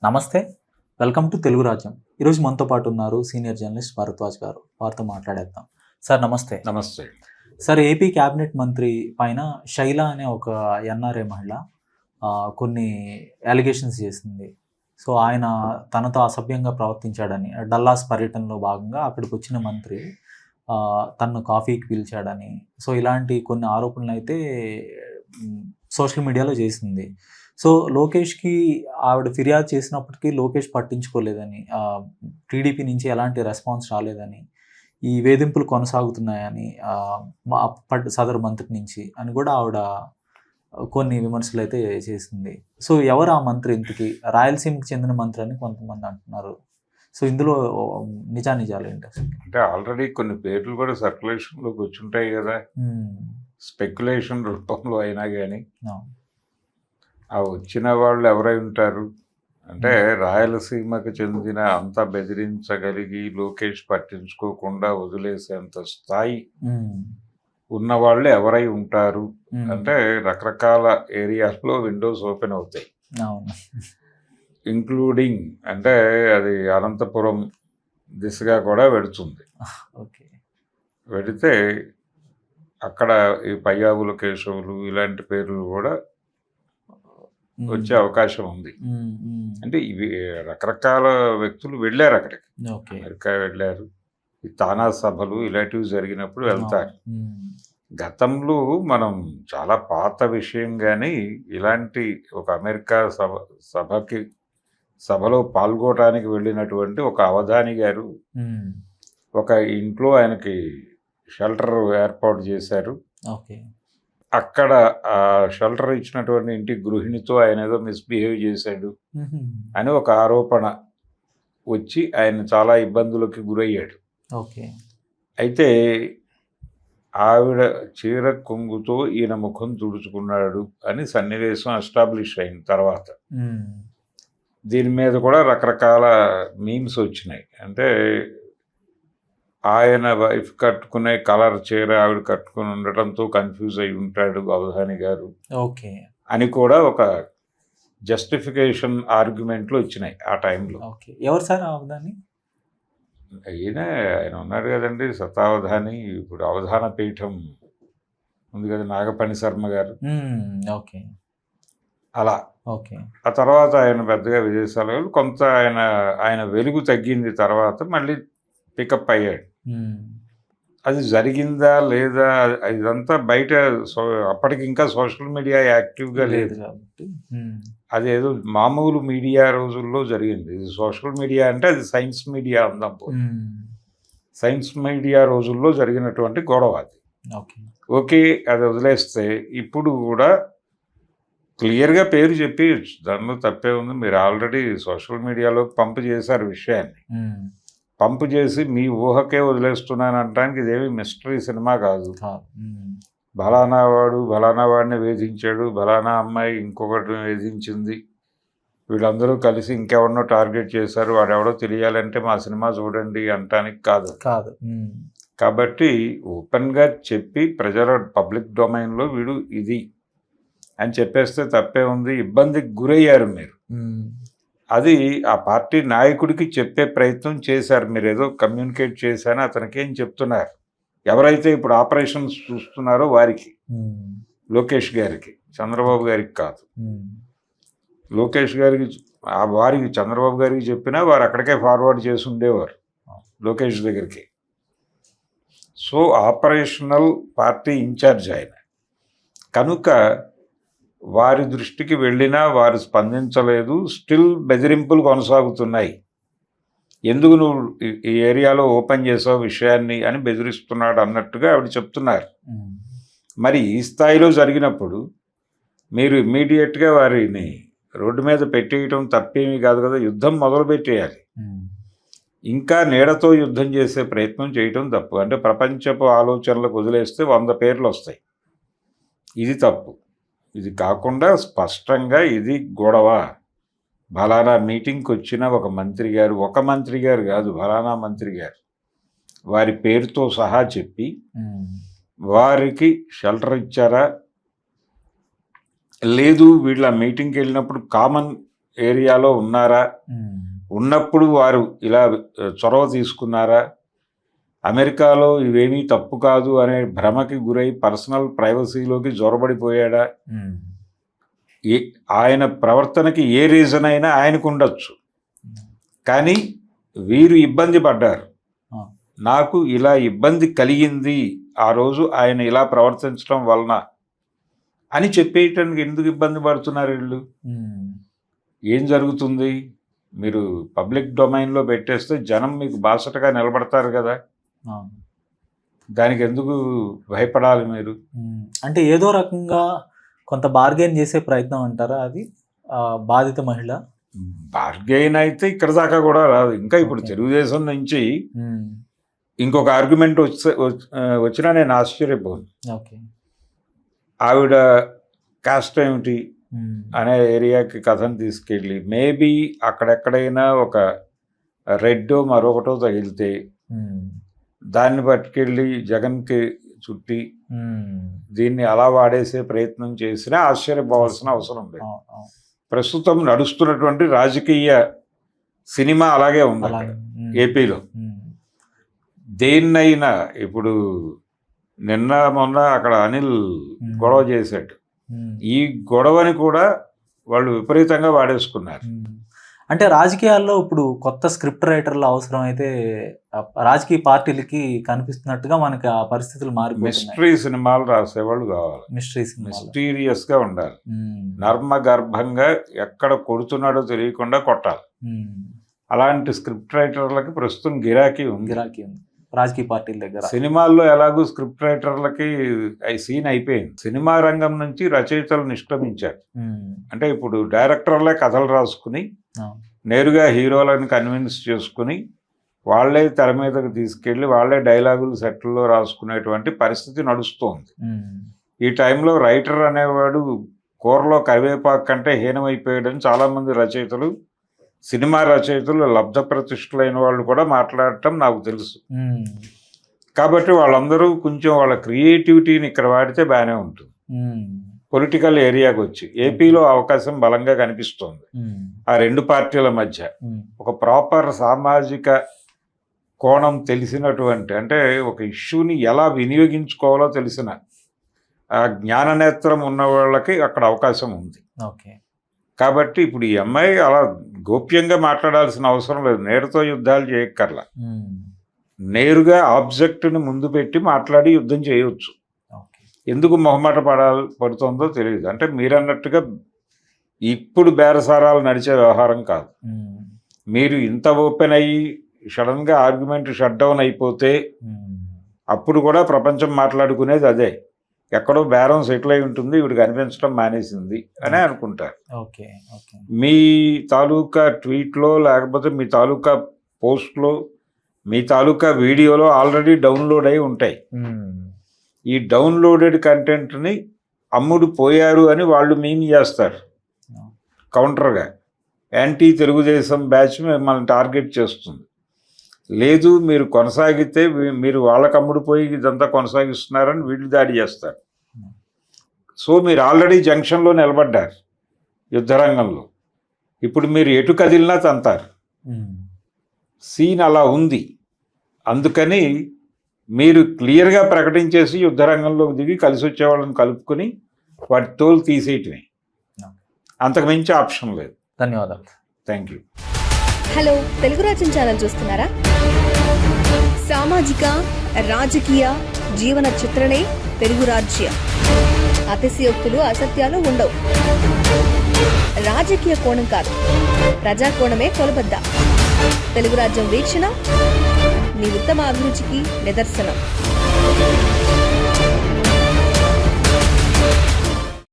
నమస్తే. Welcome to Telugu రాజ్యం. ఈరోజు మనతో పాటు ఉన్నారు సీనియర్ జర్నలిస్ట్ భరద్వాజ్ గారు. వారితో మాట్లాడేద్దాం. సార్ నమస్తే. నమస్తే. సార్ ఏపీ క్యాబినెట్ మంత్రి పైన శైల అనే ఒక ఎన్ఆర్ఐ మహిళ కొన్ని అలిగేషన్స్ చేసింది. సో, ఆయన తనతో అసభ్యంగా ప్రవర్తించాడని, డల్లాస్ పర్యటనలో భాగంగా అక్కడికొచ్చిన మంత్రి తనను కాఫీకి పిలిచాడని, సో ఇలాంటి కొన్ని ఆరోపణలైతే సోషల్ మీడియాలో చేసింది. సో, లోకేష్‌కి ఆవిడ ఫిర్యాదు చేసినప్పటికీ లోకేష్ పట్టించుకోలేదని, టీడీపీ నుంచి ఎలాంటి రెస్పాన్స్ రాలేదని, ఈ వేధింపులు కొనసాగుతున్నాయని సదరు మంత్రి నుంచి అని కూడా ఆవిడ కొన్ని విమర్శలైతే చేసింది. సో, ఎవరు ఆ మంత్రి ఇంతకీ? రాయలసీమకి చెందిన మంత్రి అని కొంతమంది అంటున్నారు. సో, ఇందులో నిజానిజాలేంటి అసలు? అంటే ఆల్రెడీ కొన్ని పేర్లు కూడా సర్క్యులేషన్‌లోకి వచ్చుంటాయి కదా! స్పెక్యులేషన్ రూపంలో అయినా గాని. అవును. ఆ వచ్చిన వాళ్ళు ఎవరై ఉంటారు? అంటే రాయలసీమకు చెందిన అంత బెదిరించగలిగి లోకేష్ పట్టించుకోకుండా వదిలేసేంత స్థాయి ఉన్నవాళ్ళు ఎవరై ఉంటారు అంటే రకరకాల ఏరియాస్లో విండోస్ ఓపెన్ అవుతాయి. అవును. ఇంక్లూడింగ్ అంటే అది అనంతపురం దిశగా కూడా వెడుతుంది. ఓకే. వెడితే అక్కడ ఈ పయ్యావుల కేశవులు ఇలాంటి పేర్లు కూడా వచ్చే అవకాశం ఉంది. అంటే ఇవి రకరకాల వ్యక్తులు వెళ్ళారు అక్కడికి. అమెరికా వెళ్ళారు, ఈ తానా సభలు ఇలాంటివి జరిగినప్పుడు వెళ్తారు. గతంలో మనం చాలా పాత విషయం కానీ ఇలాంటి ఒక అమెరికా సభలో పాల్గొనడానికి వెళ్ళినటువంటి ఒక అవధాని గారు ఒక ఇంట్లో ఆయనకి షెల్టర్ ఏర్పాటు చేశారు. అక్కడ ఆ షెల్టర్ ఇచ్చినటువంటి ఇంటి గృహిణితో ఆయన ఏదో మిస్బిహేవ్ చేశాడు అని ఒక ఆరోపణ వచ్చి ఆయన చాలా ఇబ్బందులకి గురయ్యాడు. అయితే ఆవిడ చీర కొంగుతో ఈయన ముఖం తుడుచుకున్నాడు అని సన్నివేశం ఎస్టాబ్లిష్ అయిన తర్వాత దీని మీద కూడా రకరకాల మీమ్స్ వచ్చినాయి. అంటే ఆయన వైఫ్ కట్టుకునే కలర్ చీర ఆవిడ కట్టుకుని ఉండటంతో కన్ఫ్యూజ్ అయి ఉంటాడు అవధాని గారు అని కూడా ఒక జస్టిఫికేషన్ ఆర్గ్యుమెంట్లు వచ్చినాయి ఆ టైంలో. ఎవరు సార్ అవధాని? ఆయన ఉన్నాడు కదండి శతావధాని. ఇప్పుడు అవధాన పీఠం ఉంది కదా, నాగపణి శర్మ గారు. అలా ఆ తర్వాత ఆయన పెద్దగా విదేశాలు కొంత ఆయన వెలుగు తగ్గింది. తర్వాత మళ్ళీ పికప్ అయ్యాడు. అది జరిగిందా లేదా ఇదంతా బయట అప్పటికి ఇంకా సోషల్ మీడియా యాక్టివ్గా లేదు కాబట్టి అదేదో మామూలు మీడియా రోజుల్లో జరిగింది. ఇది సోషల్ మీడియా అంటే అది సైన్స్ మీడియా అందాం. సైన్స్ మీడియా రోజుల్లో జరిగినటువంటి గొడవ అది. ఓకే, అది వదిలేస్తే ఇప్పుడు కూడా క్లియర్గా పేరు చెప్పేయచ్చు, దానిలో తప్పే ఉంది. మీరు ఆల్రెడీ సోషల్ మీడియాలో పంపు చేశారు విషయాన్ని. పంపు చేసి మీ ఊహకే వదిలేస్తున్నాను అనడానికి ఇదేమి మిస్టరీ సినిమా కాదు. బలానా వాడు బలానా వాడిని వేధించాడు, బలానా అమ్మాయి ఇంకొకటిని వేధించింది, వీళ్ళందరూ కలిసి ఇంకెవరినో టార్గెట్ చేశారు, వాడెవడో తెలియాలంటే మా సినిమా చూడండి అంటానికి కాదు. కాబట్టి ఓపెన్గా చెప్పి ప్రజల పబ్లిక్ డొమైన్లో వీడు ఇది అని చెప్పేస్తే తప్పే ఉంది. ఇబ్బందికి గురయ్యారు మీరు, అది ఆ పార్టీ నాయకుడికి చెప్పే ప్రయత్నం చేశారు. మీరు ఏదో కమ్యూనికేట్ చేశాను అతనికి ఏం చెప్తున్నారు, ఎవరైతే ఇప్పుడు ఆపరేషన్స్ చూస్తున్నారో వారికి, లోకేష్ గారికి, చంద్రబాబు గారికి కాదు. లోకేష్ గారికి వారికి చంద్రబాబు గారికి చెప్పినా వారు అక్కడికే ఫార్వర్డ్ చేసి ఉండేవారు లోకేష్ దగ్గరికి. సో ఆపరేషనల్ పార్టీ ఇన్ఛార్జ్ ఆయన కనుక వారి దృష్టికి వెళ్ళినా వారు స్పందించలేదు. స్టిల్ బెదిరింపులు కొనసాగుతున్నాయి. ఎందుకు నువ్వు ఈ ఏరియాలో ఓపెన్ చేసావు విషయాన్ని అని బెదిరిస్తున్నాడు అన్నట్టుగా ఆవిడ చెప్తున్నారు. మరి ఈ స్థాయిలో జరిగినప్పుడు మీరు ఇమ్మీడియట్గా వారిని రోడ్డు మీద పెట్టేయటం తప్పేమీ కాదు కదా, యుద్ధం మొదలు పెట్టేయాలి. ఇంకా నీడతో యుద్ధం చేసే ప్రయత్నం చేయటం తప్పు. అంటే ప్రపంచపు ఆలోచనలకు వదిలేస్తే 100 పేర్లు వస్తాయి. ఇది తప్పు. ఇది కాకుండా స్పష్టంగా ఇది గొడవ, బలానా మీటింగ్కి వచ్చిన ఒక మంత్రి గారు కాదు, బలానా మంత్రి గారు వారి పేరుతో సహా చెప్పి వారికి షెల్టర్ ఇచ్చారా లేదు, వీళ్ళ మీటింగ్కి వెళ్ళినప్పుడు కామన్ ఏరియాలో ఉన్నారా, ఉన్నప్పుడు వారు ఇలా చొరవ తీసుకున్నారా, అమెరికాలో ఇవేమీ తప్పు కాదు అనే భ్రమకి గురై పర్సనల్ ప్రైవసీలోకి జొరబడిపోయాడా, ఆయన ప్రవర్తనకి ఏ రీజన్ అయినా ఆయనకు ఉండొచ్చు. కానీ వీరు ఇబ్బంది పడ్డారు, నాకు ఇలా ఇబ్బంది కలిగింది ఆ రోజు ఆయన ఇలా ప్రవర్తించడం వలన అని చెప్పేయటానికి ఎందుకు ఇబ్బంది పడుతున్నారు వీళ్ళు? ఏం జరుగుతుంది? మీరు పబ్లిక్ డొమైన్లో పెట్టేస్తే జనం మీకు బాసటగా నిలబడతారు కదా, దానికి ఎందుకు భయపడాలి మీరు? అంటే ఏదో రకంగా కొంత బార్గెన్ చేసే ప్రయత్నం అంటారా అది బాధిత మహిళ? బార్గెయిన్ అయితే ఇక్కడ దాకా కూడా రాదు. ఇంకా ఇప్పుడు తెలుగుదేశం నుంచి ఇంకొక ఆర్గ్యుమెంట్ వచ్చినా నేను ఆశ్చర్యపోను. ఆవిడ కాస్ట్ ఏమిటి అనే ఏరియాకి కథను తీసుకెళ్ళి మేబీ అక్కడెక్కడైనా ఒక రెడ్డో మరొకటో తగిలితే దాన్ని పట్టుకెళ్ళి జగన్కి చుట్టి దీన్ని అలా వాడేసే ప్రయత్నం చేసినా ఆశ్చర్యపోవాల్సిన అవసరం లేదు. ప్రస్తుతం నడుస్తున్నటువంటి రాజకీయ సినిమా అలాగే ఉంది ఏపీలో. దేన్నైనా ఇప్పుడు నిన్న మొన్న అక్కడ అనిల్ గొడవ చేశాడు, ఈ గొడవని కూడా వాళ్ళు విపరీతంగా వాడేసుకున్నారు. అంటే రాజకీయాల్లో ఇప్పుడు కొత్త స్క్రిప్ట్ రైటర్ల అవసరం అయితే రాజకీయ పార్టీలకి కనిపిస్తున్నట్టుగా మనకి ఆ పరిస్థితులు మారిపోయి మిస్టరీ సినిమాలు రాసేవాళ్ళు కావాలి, మిస్టీరియస్ గా ఉండాలి, నర్మ గర్భంగా ఎక్కడ కొడుతున్నాడో తెలియకుండా కొట్టాలి. అలాంటి స్క్రిప్ట్ రైటర్లకి ప్రస్తుతం గిరాకీ ఉంది రాజకీయ పార్టీల దగ్గర. సినిమాల్లో ఎలాగో స్క్రిప్ట్ రైటర్లకి సీన్ అయిపోయింది, సినిమా రంగం నుంచి రచయితలు నిష్క్రమించారు. అంటే ఇప్పుడు డైరెక్టర్లే కథలు రాసుకుని నేరుగా హీరోలను కన్విన్స్ చేసుకుని వాళ్లే తెర మీదకి తీసుకెళ్లి వాళ్లే డైలాగులు సెట్లో రాసుకునేటువంటి పరిస్థితి నడుస్తోంది. ఈ టైంలో రైటర్ అనేవాడు కూరలో కరివేపాకు కంటే హీనమైపోయాడని చాలా మంది రచయితలు, సినిమా రచయితలు, లబ్ధ ప్రతిష్ఠులైన వాళ్ళు కూడా మాట్లాడటం నాకు తెలుసు. కాబట్టి వాళ్ళందరూ కొంచెం వాళ్ళ క్రియేటివిటీని ఇక్కడ వాడితే బాగానే ఉంటుంది. పొలిటికల్ ఏరియాకి వచ్చి ఏపీలో అవకాశం బలంగా కనిపిస్తోంది. ఆ రెండు పార్టీల మధ్య ఒక ప్రాపర్ సామాజిక కోణం తెలిసినటువంటి, అంటే ఒక ఇష్యూని ఎలా వినియోగించుకోవాలో తెలిసిన ఆ జ్ఞాననేత్రం ఉన్న వాళ్ళకి అక్కడ అవకాశం ఉంది. కాబట్టి ఇప్పుడు ఈ అమ్మాయి అలా గోప్యంగా మాట్లాడాల్సిన అవసరం లేదు, నేరుతో యుద్ధాలు చేయక్కర్లా, నేరుగా ఆబ్జెక్ట్ని ముందు పెట్టి మాట్లాడి యుద్ధం చేయవచ్చు. ఎందుకు మొహమాట పడుతుందో తెలియదు. అంటే మీరన్నట్టుగా ఇప్పుడు బేరసారాలు నడిచే వ్యవహారం కాదు. మీరు ఇంత ఓపెన్ అయ్యి సడన్గా ఆర్గ్యుమెంట్ షట్ డౌన్ అయిపోతే అప్పుడు కూడా ప్రపంచం మాట్లాడుకునేది అదే, ఎక్కడో బేరం సెటిల్ అయి ఉంటుంది, ఇవిడికి అనిపించడం మానేసింది అని అనుకుంటారు. మీ తాలూకా ట్వీట్లో లేకపోతే మీ తాలూకా పోస్ట్లో మీ తాలూకా వీడియోలో ఆల్రెడీ డౌన్లోడ్ అయి ఉంటాయి. ఈ డౌన్లోడెడ్ కంటెంట్ని అమ్ముడు పోయారు అని వాళ్ళు మీమ్ చేస్తారు కౌంటర్గా. యాంటీ తెలుగుదేశం బ్యాచ్ మిమ్మల్ని టార్గెట్ చేస్తుంది. లేదు మీరు కొనసాగితే మీరు వాళ్ళకి అమ్ముడు పోయి ఇదంతా కొనసాగిస్తున్నారని వీళ్ళు దాడి చేస్తారు. సో మీరు ఆల్రెడీ జంక్షన్లో నిలబడ్డారు యుద్ధరంగంలో, ఇప్పుడు మీరు ఎటు కదిలినా తంతారు. సీన్ అలా ఉంది. అందుకని మీరు క్లియర్గా ప్రకటించేసి యుద్ధరంగంలోకి దిగి కలిసి వచ్చేవాళ్ళని కలుపుకొని వాటి తోలు తీసేయటమే, అంతకు మించి ఆప్షన్ లేదు. ధన్యవాదాలు. Thank you. హలో, తెలుగు రాజ్యం ఛానల్ చూస్తున్నారా? సామాజిక రాజకీయ జీవన చిత్రణే తెలుగు రాజ్యం. అతిశయోక్తులు అసత్యాలు ఉండవు. రాజకీయ కోణం కాదు, ప్రజా కోణమే కొలబద్ద. తెలుగు రాజ్యం వీక్షణ మీ ఉత్తమ అభిరుచికి నిదర్శనం.